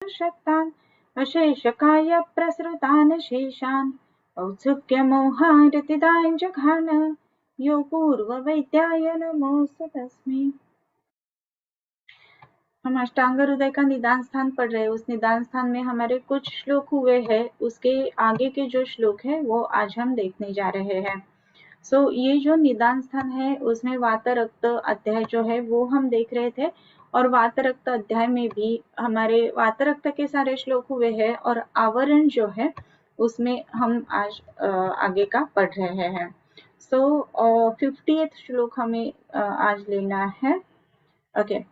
शक्तान् अशेषकाय प्रसृतान् शेषान् औत्सुक्यमोहारतिदां जघान यो पूर्ववैद्याय नमोस्तु तस्मै। हम अष्टांग हृदय का निदान स्थान पढ़ रहे हैं। उस निदान स्थान में हमारे कुछ श्लोक हुए हैं, उसके आगे के जो श्लोक है वो आज हम देखने जा रहे हैं। ये जो निदान स्थान है उसमें वातरक्त अध्याय जो है वो हम देख रहे थे, और वातरक्त अध्याय में भी हमारे वातरक्त के सारे श्लोक हुए हैं और आवरण जो है उसमें हम आज आगे का पढ़ रहे हैं। 50th श्लोक हमें आज लेना है। ओके,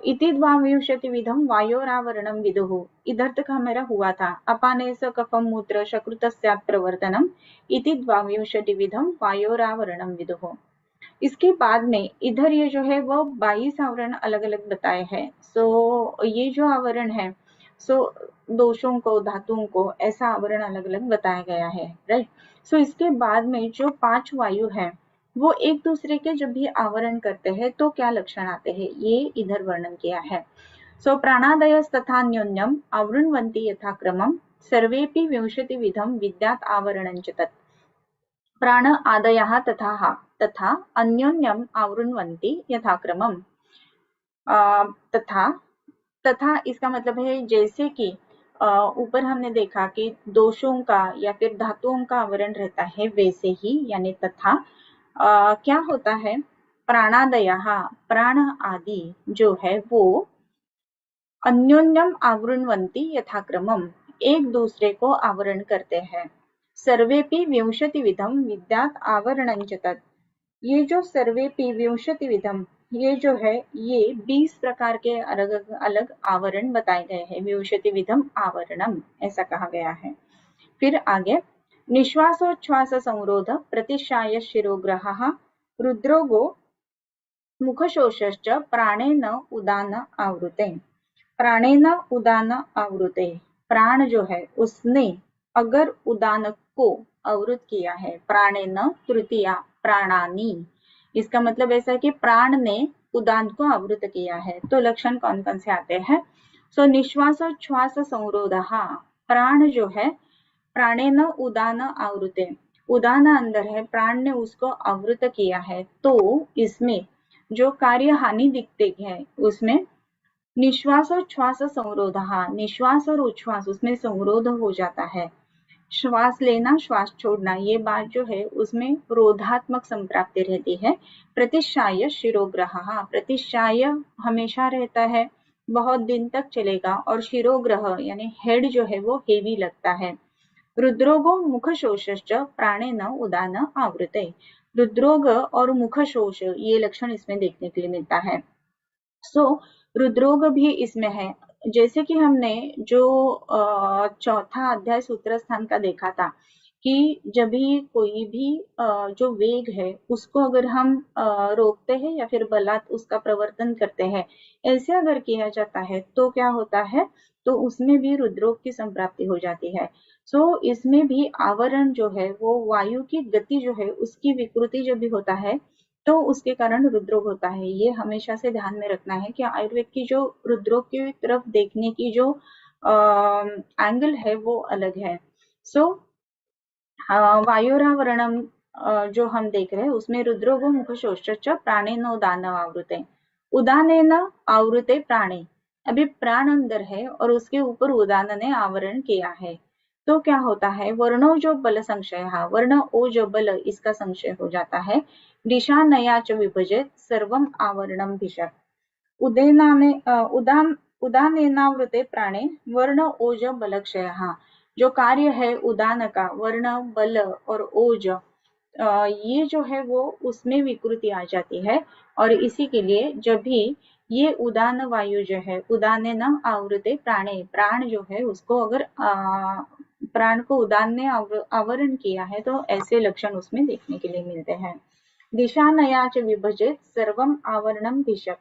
इति द्वाविंशति विधम वायोरावरणम विदुः। इधर तक हमारा हुआ था अपाने स कफम मूत्र शकृतस्यात् प्रवर्तनम इति द्वाविंशति विधम वायोरावरणम विदुः। इसके बाद में इधर ये जो है वो 22 आवरण अलग अलग बताए हैं। ये जो आवरण है दोषों को धातुओं को ऐसा आवरण अलग अलग बताया गया है, राइट। इसके बाद में जो 5 वायु है वो एक दूसरे के जब भी आवरण करते हैं तो क्या लक्षण आते हैं ये इधर वर्णन किया है। प्राणादयस्तथा न्यून्यम आवृण्वन्ति यथाक्रमम सर्वेपि विंशति विधम विद्यात् आवरणञ्च तत्। प्राण आदयः तथा अन्योन्यम आवृण्वन्ति यथाक्रमम। तथा इसका मतलब है जैसे कि ऊपर हमने देखा कि दोषों का या फिर धातुओं का आवरण रहता है, वैसे ही यानी तथा क्या होता है, प्राणादयः प्राण आदि जो है वो अन्योन्यम आवृण्वन्ति यथाक्रमम एक दूसरे को आवरण करते हैं। सर्वेपि विंशति विधम विद्यात् आवरणञ्च तत्। ये जो सर्वेपि विंशति विधम ये जो है ये 20 प्रकार के अलग अलग आवरण बताए गए हैं। विंशति विधम आवरणम ऐसा कहा गया है। फिर आगे निश्वासोच्छ्वास संरोध प्रतिशाय शिरोग्रहः रुद्रोगो मुखशोषश्च प्राणेन उदान आवृते। प्राणेन उदान आवृते, प्राण जो है उसने अगर उदान को आवृत किया है, प्राणेन तृतीया प्राणानी, इसका मतलब ऐसा है कि प्राण ने उदान को आवृत किया है। तो लक्षण कौन कौन से आते हैं। निश्वासोच्छ्वास संरोधः, प्राण जो है प्राणेन उदान आवृते, उदान अंदर है, प्राण ने उसको आवृत किया है, तो इसमें जो कार्य हानि दिखते है उसमें निश्वासोच्छ्वास संरोध, निश्वास और उच्छ्वास उसमें संरोध हो जाता है। श्वास लेना श्वास छोड़ना ये बात जो है उसमें रोधात्मक संप्राप्ति रहती है। प्रतिशाय शिरोग्रह, प्रतिशाय हमेशा रहता है, बहुत दिन तक चलेगा, और शिरोग्रह यानी हेड जो है वो हेवी लगता है। रुद्रोगो मुखशोषश्च प्राणेन उदान आवृते, रुद्रोग और मुखशोष ये लक्षण इसमें देखने के लिए मिलता है। रुद्रोग भी इसमें है। जैसे कि हमने जो चौथा अध्याय सूत्र स्थान का देखा था कि जब भी कोई भी जो वेग है उसको अगर हम रोकते हैं या फिर बलात् उसका प्रवर्तन करते हैं, ऐसे अगर किया जाता है तो क्या होता है, तो उसमें भी रुद्रोग की संप्राप्ति हो जाती है। इसमें भी आवरण जो है वो वायु की गति जो है उसकी विकृति जब भी होता है तो उसके कारण रुद्रोग होता है। ये हमेशा से ध्यान में रखना है कि आयुर्वेद की जो रुद्रोग की तरफ देखने की जो एंगल है वो अलग है। वायुरावरणम जो हम देख रहे हैं उसमें रुद्रोगो मुखशोषश्च प्राणेन उदान आवृते, उदानेन आवृते प्राणे, अभी प्राण अंदर है और उसके ऊपर उदान ने आवरण किया है, तो क्या होता है, वर्णो जो बल संशय, वर्ण ओ जो बल इसका संशय हो जाता है। दिशा नया च विभजेत सर्वम आवरणम भिषक, उदानेनावृते प्राणे वर्ण ओज बलक्षय, जो कार्य है उदान का, वर्ण बल और ओज ये जो है वो उसमें विकृति आ जाती है, और इसी के लिए जब भी ये उदान वायु जो है उदाने न आवृते प्राणे, प्राण जो है उसको अगर प्राण को उदान ने आवरण किया है तो ऐसे लक्षण उसमें देखने के लिए मिलते हैं। दिशा नया च विभजित सर्वम आवरणम भिषक,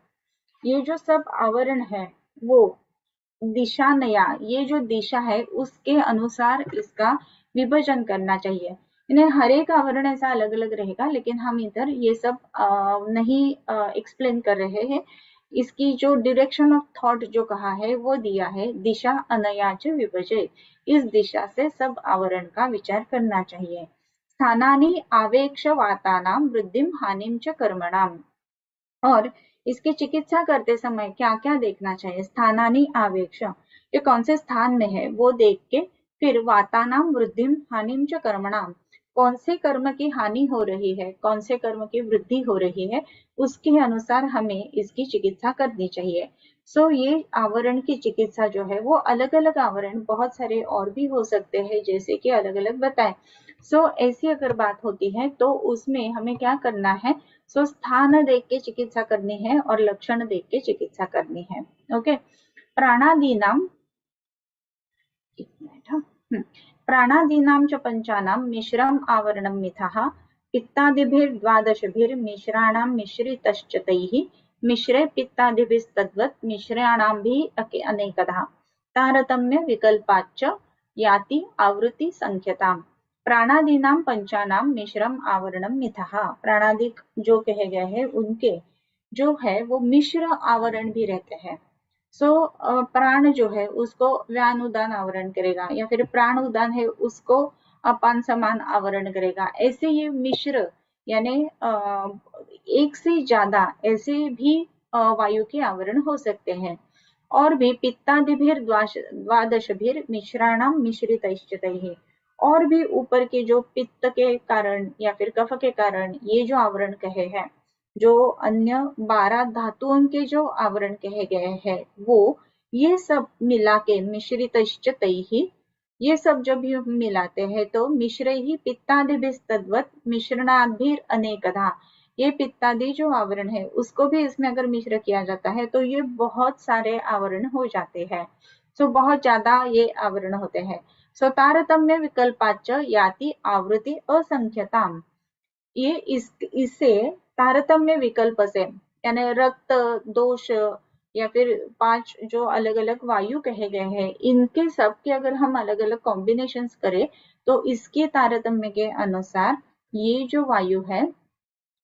ये जो सब आवरण है वो दिशा नया, ये जो दिशा है उसके अनुसार इसका विभाजन करना चाहिए। इन्हें हर एक आवरण ऐसा अलग अलग रहेगा, लेकिन हम इधर ये सब नहीं एक्सप्लेन कर रहे हैं, इसकी जो डायरेक्शन ऑफ थॉट जो कहा है वो दिया है, दिशा अनयाच विभजे, इस दिशा से सब आवरण का विचार करना चाहिए। स्थानानि आवेक्ष वातानाम वृद्धिम हानिम च कर्मणाम, और इसकी चिकित्सा करते समय क्या क्या देखना चाहिए, स्थानानि आवेक्ष, ये कौन से स्थान में है वो देख के, फिर वातानाम वृद्धिम हानिम च कर्मणाम, कौन से कर्म की हानि हो रही है, कौन से कर्म की वृद्धि हो रही है, उसके अनुसार हमें इसकी चिकित्सा करनी चाहिए। ये आवरण की चिकित्सा जो है वो अलग अलग आवरण बहुत सारे और भी हो सकते हैं, जैसे कि अलग अलग बताए। ऐसी अगर बात होती है तो उसमें हमें क्या करना है, स्थान देख के चिकित्सा करनी है और लक्षण देख के चिकित्सा करनी है। ओके, प्राणादीनाम, एक मिनट, प्राणादीनां च पंचानां मिश्रम आवरणं मिथः पित्तादिभिर्द्वादशभिर्मिश्राणां मिश्रितश्च तैः मिश्रे पित्तादिभिस्तद्वत् मिश्राणाभिः अनेकधा तारतम्य विकल्पाच्च याति आवृत्ति संख्यताम्। प्राणादीनां पंचानां मिश्रम आवरणं मिथः, प्राणादि जो कहे गए हैं उनके जो है वो मिश्र आवरण भी रहते हैं। प्राण जो है उसको व्यान उदान आवरण करेगा, या फिर प्राण उदान है उसको अपान समान आवरण करेगा। ऐसे ये मिश्र यानी एक से ज्यादा ऐसे भी वायु के आवरण हो सकते हैं। और भी पित्तादिभिर द्वादशभिर मिश्राणाम मिश्रितैश्चतैः, और भी ऊपर के जो पित्त के कारण या फिर कफ के कारण ये जो आवरण कहे हैं, जो अन्य 12 धातुओं के जो आवरण कहे गए हैं वो ये सब मिला के मिश्रितश्चतैः, ये सब जब भी हम मिलाते हैं तो मिश्रैः पित्तादिभिस्तद्वत् मिश्रणाद्भिर अनेकधा, ये पित्तादि जो आवरण है उसको भी इसमें अगर मिश्र किया जाता है तो ये बहुत सारे आवरण हो जाते हैं। बहुत ज्यादा ये आवरण होते हैं। तारतम्य विकल्पाच्च याति आवृत्ति असंख्यताम, ये इससे तारतम्य विकल्प से यानी रक्त दोष या फिर 5 जो अलग अलग वायु कहे गए हैं इनके सब के अगर हम अलग अलग कॉम्बिनेशन करें तो इसके तारतम्य के अनुसार ये जो वायु है,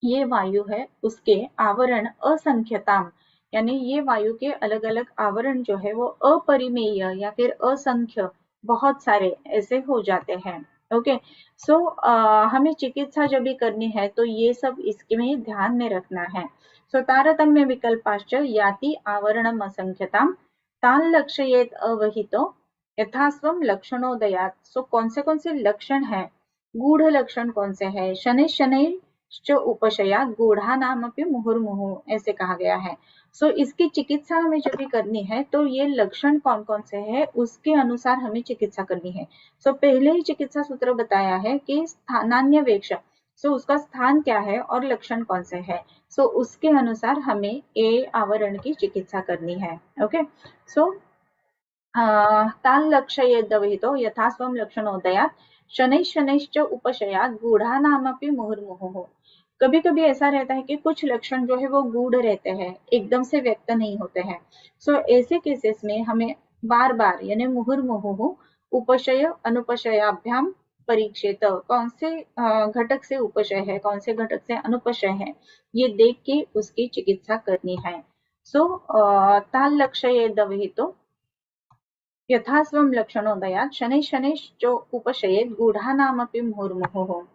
ये वायु है उसके आवरण असंख्यताम, यानी ये वायु के अलग अलग आवरण जो है वो अपरिमेय या फिर असंख्य बहुत सारे ऐसे हो जाते हैं। ओके, हमें चिकित्सा जब भी करनी है तो ये सब इसके में ध्यान में रखना है। तारतम्य विकल्पाश्च याति आवरणम असंख्यताम तान लक्षयेत अवहितो यथास्वम लक्षणोदयात्। कौन से लक्षण है, गूढ़ लक्षण कौन से है, शनै शनै उपशया गूढ़ा नाम अपनी मुहुर्मुहु ऐसे कहा गया है। इसकी चिकित्सा हमें जब भी करनी है तो ये लक्षण कौन कौन से है उसके अनुसार हमें चिकित्सा करनी है। पहले ही चिकित्सा सूत्र बताया है कि स्थानान्यवेक्ष, उसका स्थान क्या है और लक्षण कौन से है, उसके अनुसार हमें ए आवरण की चिकित्सा करनी है। ओके, तान लक्षयेदवहितो यथा स्वं लक्षणोदयात् शनैः शनैश्च उपशयात् गूढ़ानामपि मुहुर्मुहुः। कभी कभी ऐसा रहता है कि कुछ लक्षण जो है वो गूढ़ रहते हैं, एकदम से व्यक्त नहीं होते हैं। ऐसे केसेस में हमें बार बार यानी मुहुर्मुहुः उपशय अनुपशयाभ्याम परीक्षित, कौन से घटक से उपशय है, कौन से घटक से अनुपशय है, ये देख के उसकी चिकित्सा करनी है। ताल लक्षयेदवहितो यथा स्वं लक्षणोदयात् शनैः शनैश्च उपशयेत् गूढ़ानामपि मुहुर्मुहुः।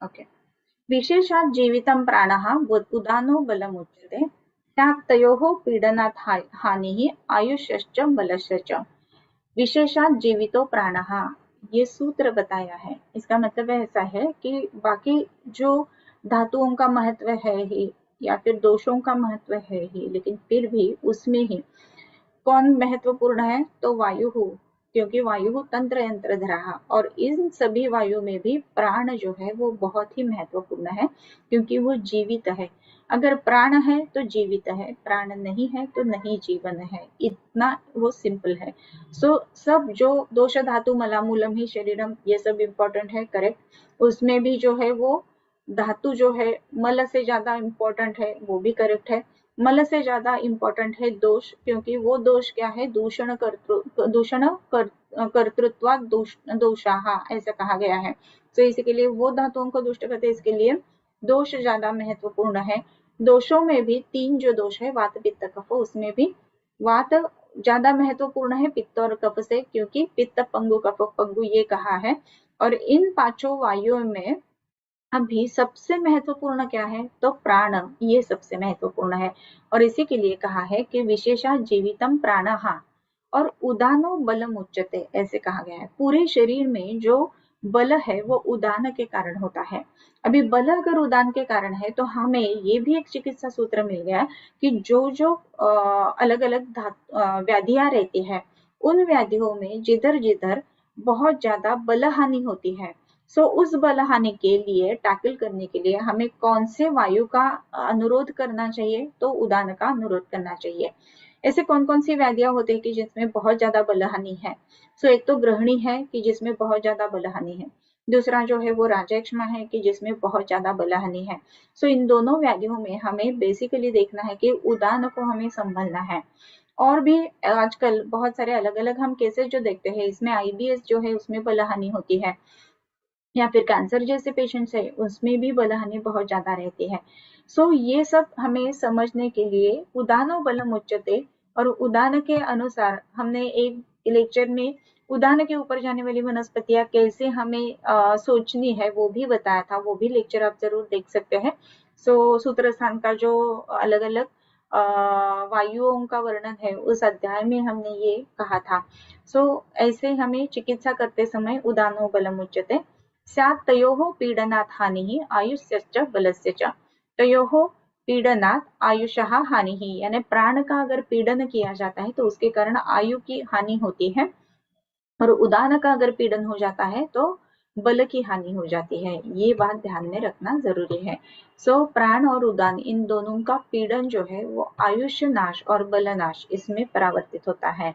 ओके, विशेषात् जीवितं प्राणः उदानो बलमुच्यते स्यात् तयोः पीडनात् हानिः आयुष्यश्च बलस्य च। विशेषात् जीवितो प्राणः, ये सूत्र बताया है, इसका मतलब ऐसा है कि बाकी जो धातुओं का महत्व है ही या फिर दोषों का महत्व है ही, लेकिन फिर भी उसमें ही कौन महत्वपूर्ण है तो वायु, क्योंकि वायु तंत्र यंत्र धरा, और इन सभी वायु में भी प्राण जो है वो बहुत ही महत्वपूर्ण है क्योंकि वो जीवित है। अगर प्राण है तो जीवित है, प्राण नहीं है तो नहीं जीवन है, इतना वो सिंपल है। सब जो दोष धातु मलामूलम ही शरीरम ये सब इम्पोर्टेंट है, करेक्ट। उसमें भी जो है वो धातु जो है मल से ज्यादा इम्पोर्टेंट है, वो भी करेक्ट है। मल से ज्यादा इम्पोर्टेंट है दोष, क्योंकि वो दोष क्या है, दूषण कर्तृत्व दोषाहा ऐसा कहा गया है। इसी के लिए वो धातुओं को दुष्ट करते, इसके लिए दोष ज्यादा महत्वपूर्ण है। दोषों में भी 3 जो दोष है वात पित्त कफ, उसमें भी वात ज्यादा महत्वपूर्ण है पित्त और कफ से, क्योंकि पित्त पंगु कफ पंगु ये कहा है। और इन पांचों वायुओं में अभी सबसे महत्वपूर्ण क्या है, तो प्राण, ये सबसे महत्वपूर्ण है। और इसी के लिए कहा है कि विशेषा जीवितम प्राणः और उदानो बलम उच्यते, ऐसे कहा गया है। पूरे शरीर में जो बल है वो उदान के कारण होता है। अभी बल अगर उदान के कारण है तो हमें ये भी एक चिकित्सा सूत्र मिल गया कि जो जो अलग अलग व्याधियां रहती है, उन व्याधियों में जिधर जिधर बहुत ज्यादा बल हानि होती है, सो उस बल हानि के लिए टैकल करने के लिए हमें कौन से वायु का अनुरोध करना चाहिए, तो उदान का अनुरोध करना चाहिए। ऐसे कौन कौन सी व्याधियां होती है कि जिसमें बहुत ज्यादा बलहानि है। सो एक तो गृहिणी है कि जिसमें बहुत ज्यादा बलहानि है। दूसरा जो है वो राजयक्ष्मा है कि जिसमें बहुत ज्यादा बलहानि है। सो इन दोनों व्याधियों में हमें बेसिकली देखना है कि उदान को हमें संभलना है। और भी आजकल बहुत सारे अलग अलग हम केसेस जो देखते हैं, इसमें आईबीएस जो है उसमें बलहानि होती है, या फिर कैंसर जैसे पेशेंट्स है उसमें भी बलहानि बहुत ज्यादा रहती है। सो ये सब हमें समझने के लिए उदानो बलम उच्यते, और उदान के अनुसार हमने एक लेक्चर में उदान के ऊपर जाने वाली वनस्पतियां कैसे हमें सोचनी है वो भी बताया था, वो भी लेक्चर आप जरूर देख सकते हैं। सो सूत्र स्थान का जो अलग अलग वायुओं का वर्णन है उस अध्याय में हमने ये कहा था। सो ऐसे हमें चिकित्सा करते समय उदानो बलम उच्यते स्यात् तयोः पीडनात् हानिः आयुष्यश्च बलस्य च। तयोः पीडनात् आयुषः हानिः, यानी प्राण का अगर पीड़न किया जाता है तो उसके कारण आयु की हानि होती है, और उदान का अगर पीड़न हो जाता है तो बल की हानि हो जाती है। ये बात ध्यान में रखना जरूरी है। सो प्राण और उदान इन दोनों का पीड़न जो है वो आयुष्य नाश और बल नाश इसमें परावर्तित होता है।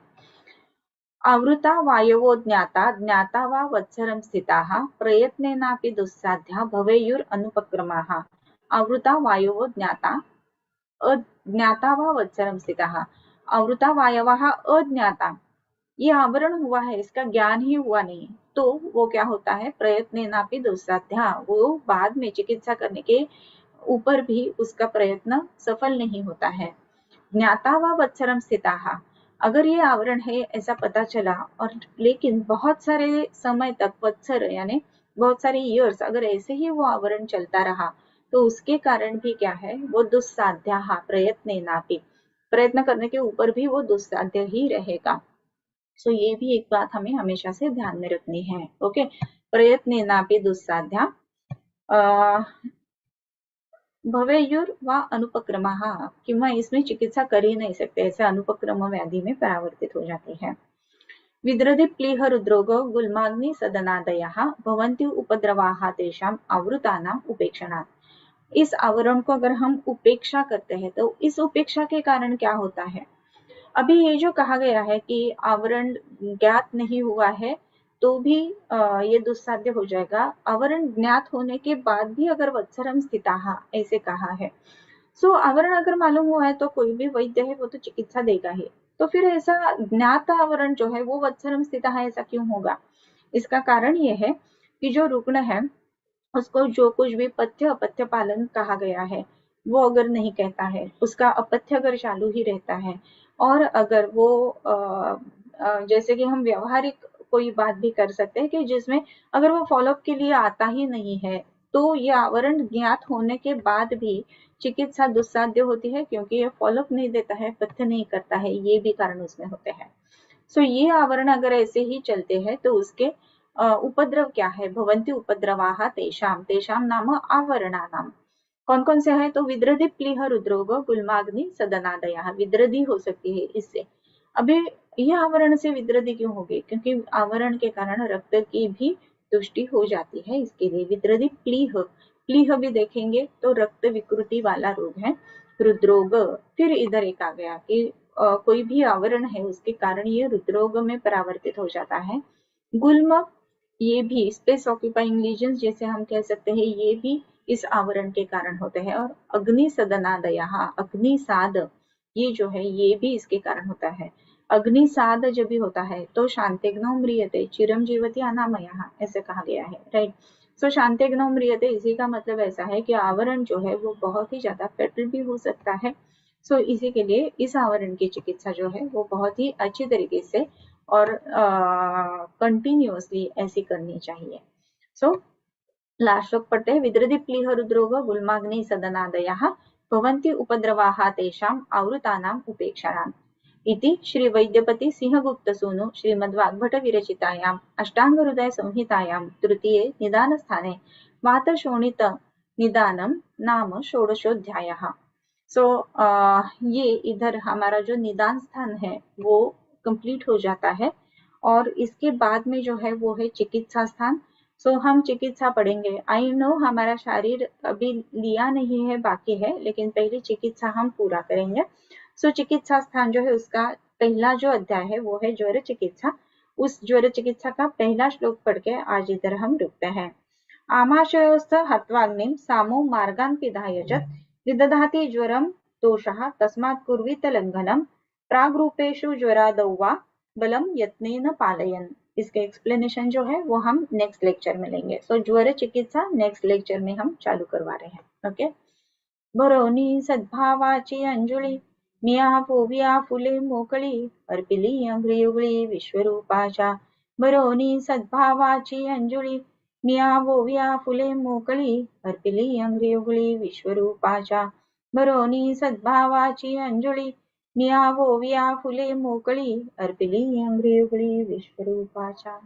आवृता वायवो ज्ञाता ज्ञाता वा वत्सरं स्थिताः प्रयत्नेनापि दुस्साध्या भवेयुरनुपक्रमाः। आवृता वायवो ज्ञाता अज्ञाता वा वत्सरं स्थिताः। आवृता वायवः अज्ञाता, ये आवरण हुआ है, इसका ज्ञान ही हुआ नहीं, तो वो क्या होता है, प्रयत्नेनापि दुस्साध्या, वो बाद में चिकित्सा करने के ऊपर भी उसका प्रयत्न सफल नहीं होता है। ज्ञाता व वत्सरम स्थिताः, अगर ये आवरण है ऐसा पता चला, और लेकिन बहुत सारे समय तक वत्सर यानी बहुत सारे ईयर्स अगर ऐसे ही वो आवरण चलता रहा, तो उसके कारण भी क्या है, वो दुस्साध्याः प्रयत्नेनापि, प्रयत्न करने के ऊपर भी वो दुस्साध्य ही रहेगा। सो ये भी एक बात हमें हमेशा से ध्यान में रखनी है। ओके, प्रयत्नेनापि दुस्साध्या भवेयुर व अनुपक्रमाः, किंवा इसमें चिकित्सा कर ही नहीं सकते, ऐसे अनुपक्रम व्याधि में परावर्तित हो जाती है। विद्रधि प्लीह हृद्रोग गुल्माग्नि सदनादयः भवन्ति उपद्रवाः तेषाम् आवृतानाम् उपेक्षणात्। इस आवरण को अगर हम उपेक्षा करते हैं तो इस उपेक्षा के कारण क्या होता है, अभी ये जो कहा गया है कि आवरण ज्ञात नहीं हुआ है तो भी ये दुस्साध्य हो जाएगा, आवरण ज्ञात होने के बाद भी अगर वत्सरम स्थिताः ऐसे कहा है। सो आवरण अगर मालूम हुआ है तो कोई भी वैद्य है वो तो चिकित्सा देगा ही, तो फिर ऐसा ज्ञात आवरण जो है वो वत्सरम स्थिताः ऐसा क्यों होगा। इसका कारण ये है कि जो रुग्ण है उसको जो कुछ भी पथ्य अपथ्य पालन कहा गया है वो अगर नहीं कहता है, उसका अपथ्य अगर चालू ही रहता है, और अगर वो जैसे कि हम व्यवहारिक कोई बात भी कर सकते हैं कि जिसमें अगर वो फॉलोअप के लिए आता ही नहीं है, तो ये आवरण ज्ञात होने के बाद भी चिकित्सा दुस्साध्य होती है, क्योंकि ये फॉलोअप नहीं देता है, पथ्य नहीं करता है, ये भी कारण उसमें होते हैं। सो ये आवरण अगर ऐसे ही चलते हैं तो उसके उपद्रव क्या है, भवन्ति उपद्रवाः तेषाम, तेषाम नाम आवरणानाम, कौन कौन से है, तो विद्रधि प्लीह रुद्रोग गुल्माग्नि सदनादयः, विद्रधि हो सकती है इससे। अभी यह आवरण से विद्रधि क्यों होगी, क्योंकि आवरण के कारण रक्त की भी तुष्टि हो जाती है, इसके लिए विद्रधि प्लीह, प्लीह भी देखेंगे तो रक्त विकृति वाला रोग है। रुद्रोग, फिर इधर एक आ गया कि कोई भी आवरण है उसके कारण ये रुद्रोग में परावर्तित हो जाता है। गुल्म, ये भी स्पेस ऑक्यूपाइंग लीजन्स जैसे हम कह सकते हैं, ये भी इस आवरण के कारण होते हैं। और अग्नि सदनादयः, अग्निसाद, ये जो है ये भी इसके कारण होता है। अग्निसाद जब भी होता है तो शांतिग्नो म्रियते चिरम जीवति अनामयः, ऐसे कहा गया है, राइट। सो शांतिग्नो म्रियते, इसी का मतलब ऐसा है कि आवरण जो है वो बहुत ही ज्यादा फेटल भी हो सकता है। सो इसी के लिए इस आवरण की चिकित्सा जो है वो बहुत ही अच्छी तरीके से और कंटिन्यूअसली ऐसी करनी चाहिए। सो लास्ट श्लोक पढ़ते हैं। विदृधिप्लीह रुद्रोग गुल्माग्नि सदनादयः भवन्ति उपद्रवाः तेषाम् आवृतानाम् उपेक्षणाम् इति श्री वैद्यपति सिंहगुप्तसूनु श्रीमद्वाग्भट विरचितायाम् अष्टांगहृदय संहितायां तृतीये निदान स्थाने वातशोणित निदानम नाम षोडशोऽध्यायः। सो ये इधर हमारा जो निदान स्थान है वो कंप्लीट हो जाता है और इसके बाद में जो है वो है चिकित्सा स्थान। सो हम चिकित्सा पढ़ेंगे। आई नो हमारा शरीर अभी लिया नहीं है, बाकी है, लेकिन पहले चिकित्सा हम पूरा करेंगे। सो चिकित्सा स्थान जो है उसका पहला जो अध्याय है वो है ज्वर चिकित्सा। उस ज्वर चिकित्सा का पहला श्लोक पढ़ के आज इधर हम रुकते हैं। आमाशयोस्थ हत्वाग्निं सामो मार्गान् पिधाय च विदधाति ज्वरं दोषः तस्मात् कुर्वीत लंघनं प्राग्रूपेषु ज्वरादौ वा बलम यत्नेन पालयन्। इसके एक्सप्लेनेशन जो है वो हम नेक्स्ट लेक्चर में लेंगे। सो ज्वर चिकित्सा नेक्स्ट लेक्चर में हम चालू करवा रहे हैं। ओके। बरोनी सद्भावाची अंजुळी मिया फुले मोकळी अर्पिली अंघ्रियुगळी विश्वरूपाच्या बरोनी सद्भावाची अंजुळी मिया फुले मोकळी अर्पिली अंघ्रियुगळी विश्वरूपाच्या बरोनी सद्भावाची अंजुळी मिया फुले मोकळी अर्पिली अंघ्रियुगळी विश्वरूपाच्या।